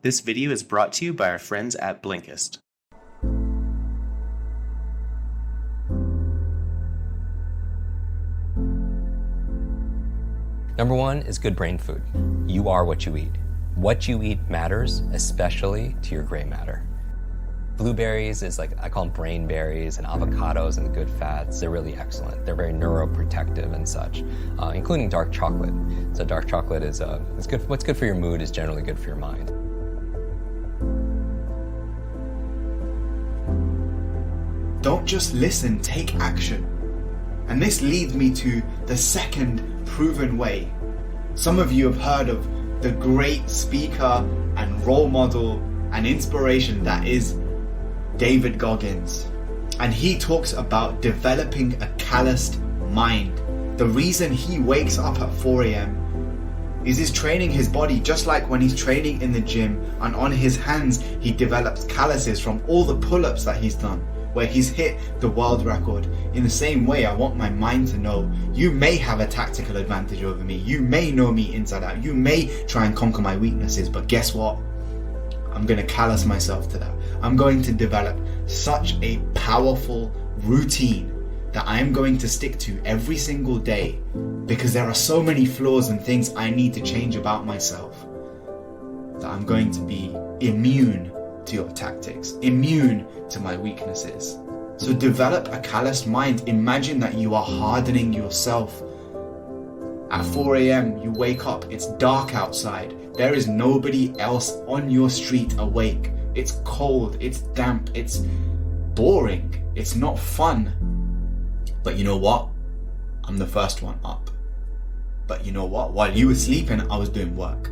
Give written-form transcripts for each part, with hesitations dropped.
This video is brought to you by our friends at Blinkist. Number one is good brain food. You are what you eat. What you eat matters, especially to your gray matter. Blueberries is I call them brain berries, and avocados and good fats. They're really excellent. They're very neuroprotective and such, including dark chocolate. So dark chocolate is it's good. What's good for your mood is generally good for your mind. Don't just listen, take action. And this leads me to the second proven way. Some of you have heard of the great speaker and role model and inspiration that is David Goggins. And he talks about developing a calloused mind. The reason he wakes up at 4 a.m. is he's training his body just like when he's training in the gym, and on his hands he develops calluses from all the pull-ups that he's done, where he's hit the world record. In the same way, I want my mind to know you may have a tactical advantage over me. You may know me inside out. You may try and conquer my weaknesses, but guess what? I'm going to callous myself to that. I'm going to develop such a powerful routine that I'm going to stick to every single day, because there are so many flaws and things I need to change about myself that I'm going to be immune to your tactics, immune to my weaknesses. So develop a calloused mind. Imagine that you are hardening yourself. At 4 a.m. you wake up, it's dark outside. There is nobody else on your street awake. It's cold, it's damp, it's boring, it's not fun. But you know what? I'm the first one up. But you know what? While you were sleeping, I was doing work.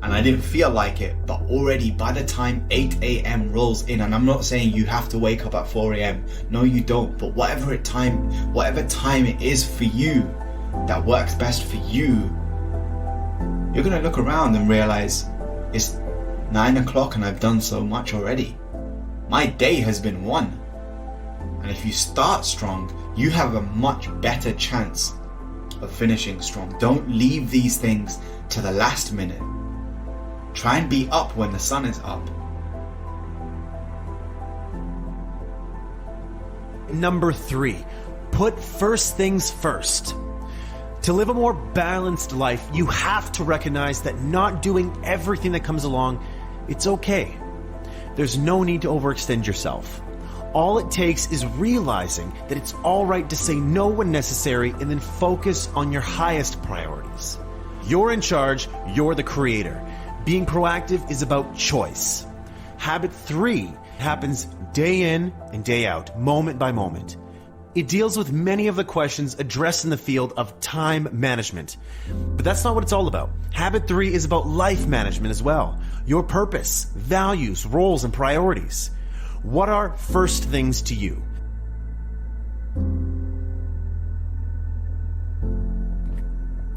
And I didn't feel like it, but already by the time 8 a.m. rolls in, and I'm not saying you have to wake up at 4 a.m. No, you don't. But whatever time it is for you that works best for you, you're going to look around and realize it's 9 o'clock and I've done so much already. My day has been won. And if you start strong, you have a much better chance of finishing strong. Don't leave these things to the last minute. Try and be up when the sun is up. Number 3, put first things first. To live a more balanced life, you have to recognize that not doing everything that comes along, it's okay. There's no need to overextend yourself. All it takes is realizing that it's all right to say no when necessary, and then focus on your highest priorities. You're in charge, you're the creator. Being proactive is about choice. Habit 3 happens day in and day out, moment by moment. It deals with many of the questions addressed in the field of time management. But that's not what it's all about. Habit 3 is about life management as well. Your purpose, values, roles, and priorities. What are first things to you?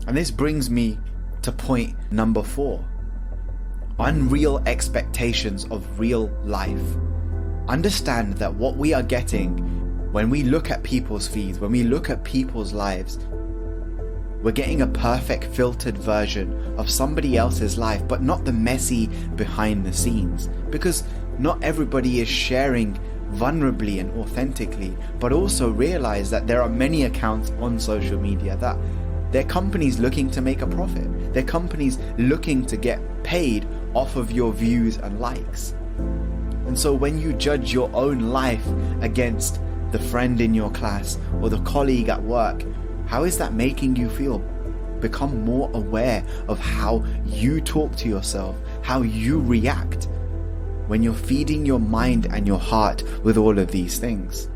And this brings me to point number 4. Unreal expectations of real life. Understand that what we are getting when we look at people's feeds, when we look at people's lives, we're getting a perfect filtered version of somebody else's life, but not the messy behind the scenes. Because not everybody is sharing vulnerably and authentically, but also realize that there are many accounts on social media that they're companies looking to make a profit. They're companies looking to get paid off of your views and likes. And so when you judge your own life against the friend in your class or the colleague at work, how is that making you feel? Become more aware of how you talk to yourself, how you react when you're feeding your mind and your heart with all of these things.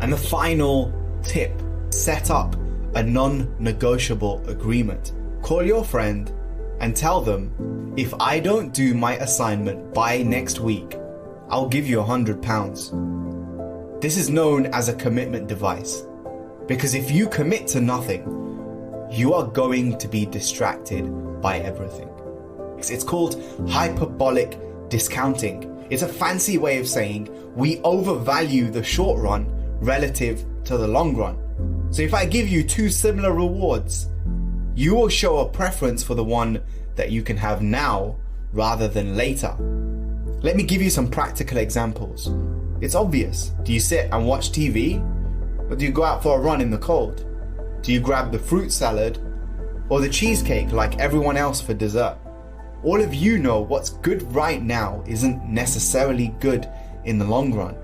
And the final tip, set up a non-negotiable agreement. Call your friend and tell them, if I don't do my assignment by next week, I'll give you £100. This is known as a commitment device, because if you commit to nothing, you are going to be distracted by everything. It's called hyperbolic discounting. It's a fancy way of saying we overvalue the short run relative to the long run. So if I give you two similar rewards, you will show a preference for the one that you can have now rather than later. Let me give you some practical examples. It's obvious. Do you sit and watch TV? Or do you go out for a run in the cold? Do you grab the fruit salad or the cheesecake like everyone else for dessert? All of you know what's good right now isn't necessarily good in the long run.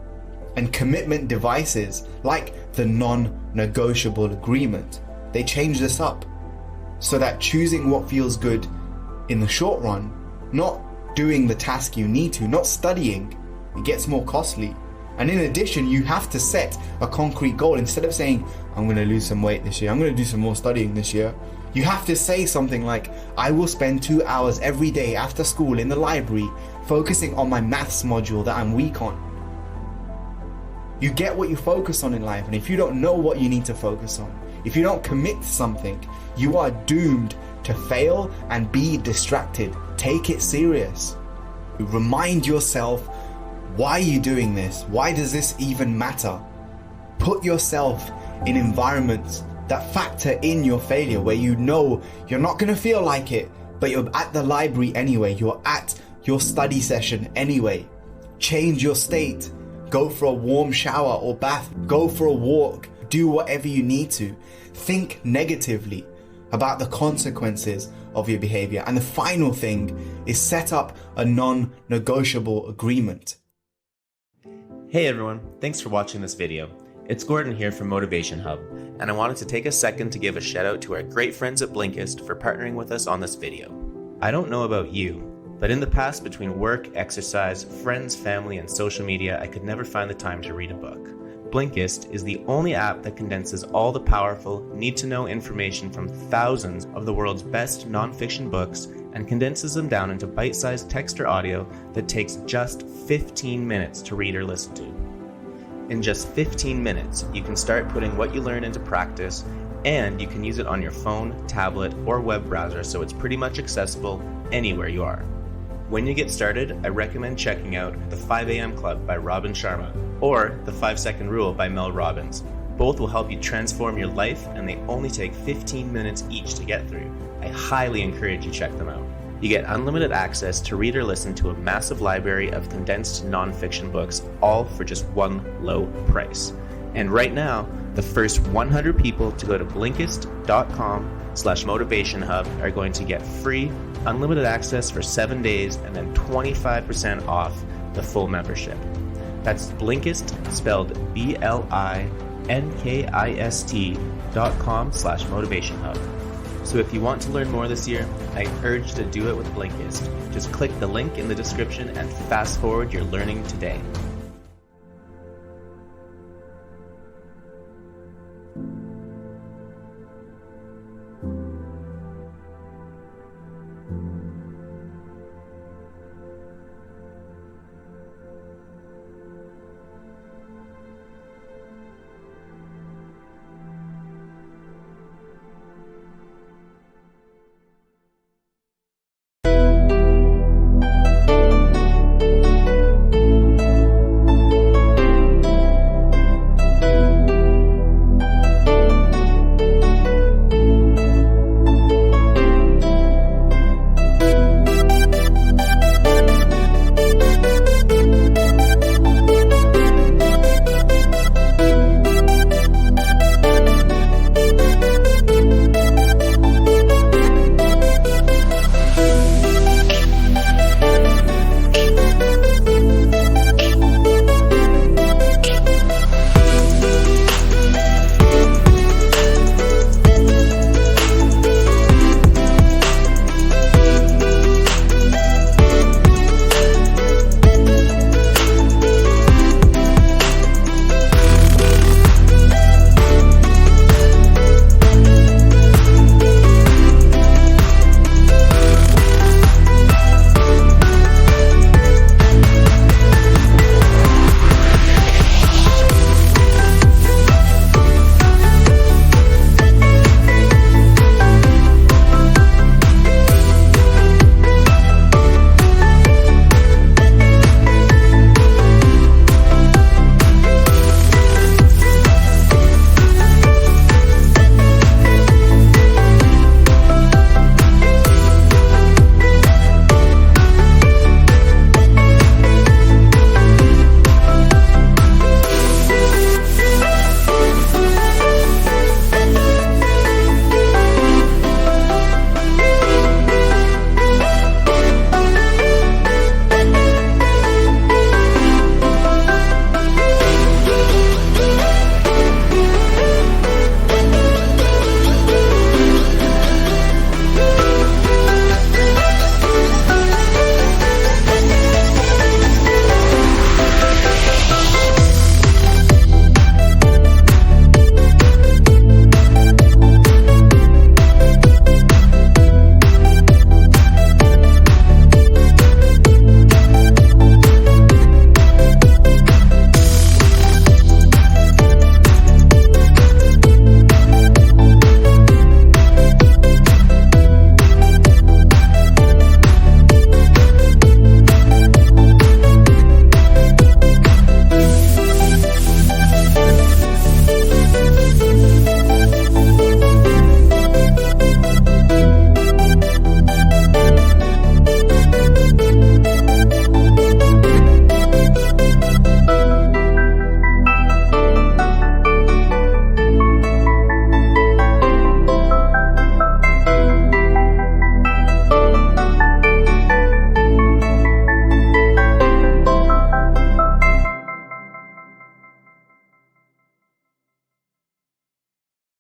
And commitment devices like the non-negotiable agreement, they change this up so that choosing what feels good in the short run, not doing the task you need to, not studying, it gets more costly. And in addition, you have to set a concrete goal. Instead of saying, I'm going to lose some weight this year, I'm going to do some more studying this year, you have to say something like, I will spend 2 hours every day after school in the library focusing on my maths module that I'm weak on. You get what you focus on in life, and if you don't know what you need to focus on, if you don't commit to something, you are doomed to fail and be distracted. Take it serious. Remind yourself, why are you doing this? Why does this even matter? Put yourself in environments that factor in your failure, where you know you're not going to feel like it, but you're at the library anyway, you're at your study session anyway. Change your state. Go for a warm shower or bath. Go for a walk. Do whatever you need to. Think negatively about the consequences of your behavior. And the final thing is set up a non-negotiable agreement. Hey everyone, thanks for watching this video. It's Gordon here from Motivation Hub, and I wanted to take a second to give a shout out to our great friends at Blinkist for partnering with us on this video. I don't know about you, but in the past, between work, exercise, friends, family, and social media, I could never find the time to read a book. Blinkist is the only app that condenses all the powerful, need-to-know information from thousands of the world's best non-fiction books and condenses them down into bite-sized text or audio that takes just 15 minutes to read or listen to. In just 15 minutes, you can start putting what you learn into practice, and you can use it on your phone, tablet, or web browser, so it's pretty much accessible anywhere you are. When you get started, I recommend checking out The 5 AM Club by Robin Sharma or The 5-Second Rule by Mel Robbins. Both will help you transform your life, and they only take 15 minutes each to get through. I highly encourage you check them out. You get unlimited access to read or listen to a massive library of condensed non-fiction books, all for just one low price. And right now, the first 100 people to go to Blinkist.com/motivationhub are going to get free, unlimited access for 7 days and then 25% off the full membership. That's Blinkist, spelled BLINKIST.com/motivationhub. So if you want to learn more this year, I encourage you to do it with Blinkist. Just click the link in the description and fast forward your learning today.